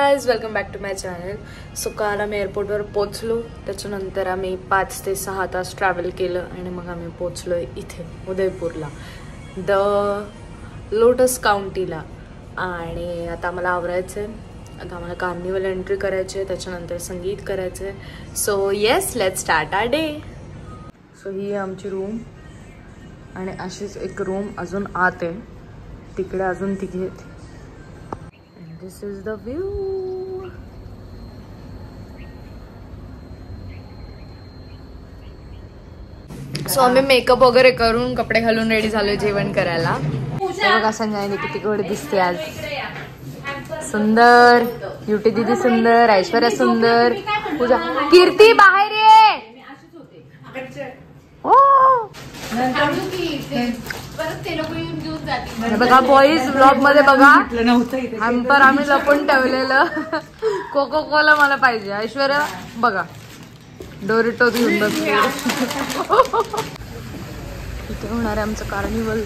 Guys, welcome back to my channel. So काल आम्ही एअरपोर्टवर पोचलो. त्याच्यानंतर आम्ही 5 ते 6 तास ट्रॅव्हल केलं आणि मग आम्ही पोचलो इथे उदयपूरला, द लोटस काउंटीला. आणि आता आम्हाला आवरायचं आहे. आता आम्हाला कार्निवल एंट्री करायची आहे, त्याच्यानंतर संगीत करायचं आहे. So yes, let's start our day. So ही आहे आमची रूम आणि अशीच एक रूम अजून आत आहे. तिकडे अजून तिघे आहेत. This is the view. So आम्ही मेकअप वगैरे करून कपडे घालून रेडी झालोय जेवण करायला. बघा संजयने किती गोड दिसते आज. सुंदर, ब्युटी दीदी सुंदर, ऐश्वर्या सुंदर, पूजा, कीर्ती बाहेर ये. बघा बॉईज ब्लॉग मध्ये बघा हॅम्पर आम्ही लपून ठेवलेलं. कोको कोला मला पाहिजे. ऐश्वर्या बघा डोरिटोस घेऊन बसले. इथे होणार आहे आमचं कार्निवल.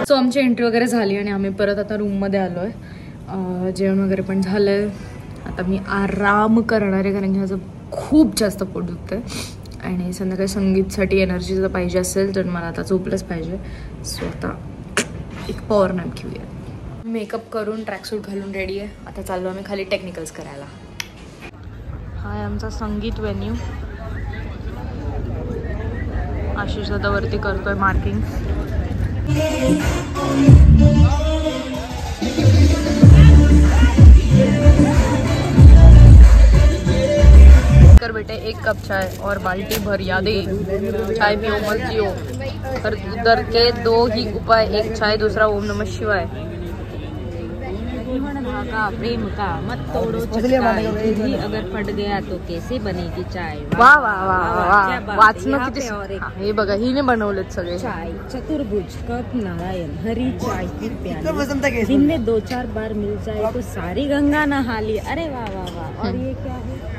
सो आमची एंट्री वगैरे झाली आणि आम्ही परत आता रूममध्ये आलो आहे. जेवण वगैरे पण झालं आहे. आता मी आराम करणार आहे कारण की माझं खूप जास्त पोट दुखतं आहे आणि संध्याकाळी संगीतसाठी एनर्जी जर पाहिजे असेल तर मला आता झोपलंच पाहिजे. सो आता एक पॉवर नॅप घेऊया. मेकअप करून ट्रॅकसूट घालून रेडी आहे. आता चाललो आम्ही खाली टेक्निकल्स करायला. हा आहे आमचा संगीत व्हेन्यू. आशिष आता वरती करतोय मार्किंग. कर बेटे 1 कप चाय और बाल्टी भर यादे. चाय पियो मत जियो. हर उधर के 2 ही उपाय, एक चाय दूसरा ओम नमः शिवाय. का प्रेम का मत तोड़ो चटकाई, अगर फट गया तो कैसे बनेगी चाय. वाह वाह वाह वाह. वाचन किती. हे बघा हिने बनवलेत सगळे. चाय चतुर्भुज कप नारायण हरी चाय की प्याली, दिन में 2-4 बार मिल जाए तो सारी गंगा नहा ली. अरे वाह वाह वाह. और ये क्या है?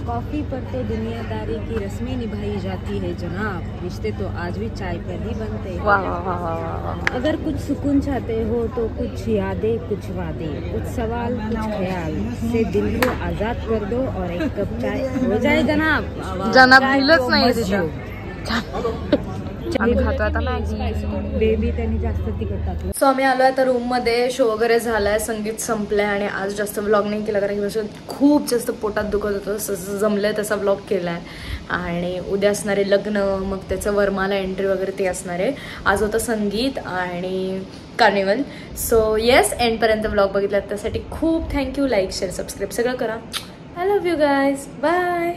कॉफी पर तो दुनियादारी की रस्में निभाई जाती है जनाब, रिश्ते तो आज भी चाय पर ही बनते हैं. वाह वाह वाह वाह. अगर कुछ सुकून चाहते हो तो कुछ यादें, कुछ वादे, कुछ सवाल, कुछ ख्याल से दिल को आजाद कर दो और 1 कप चाय हो जाए जनाब. जनाब दिलच नाही तिच्या. आम्ही खातो आता मॅगी. बेबी त्यांनी जास्त तिखट टाकलं. सो आम्ही आलो आता रूम मध्ये. शो वगैरे झालाय, संगीत संपलंय आणि आज जास्त व्लॉग नाही केला कारण की खूप जास्त पोटात दुखत होतं. जसं जमलंय तसा व्लॉग केलाय. आणि उद्या असणारे लग्न, मग त्याचं वरमाला एंट्री वगैरे ते असणार आहे. आज होतं संगीत आणि कार्निवल. सो येस, एंडपर्यंत व्लॉग बघितला त्यासाठी खूप थँक्यू. लाईक, शेअर, सबस्क्राईब सगळं करा. I love you guys. Bye.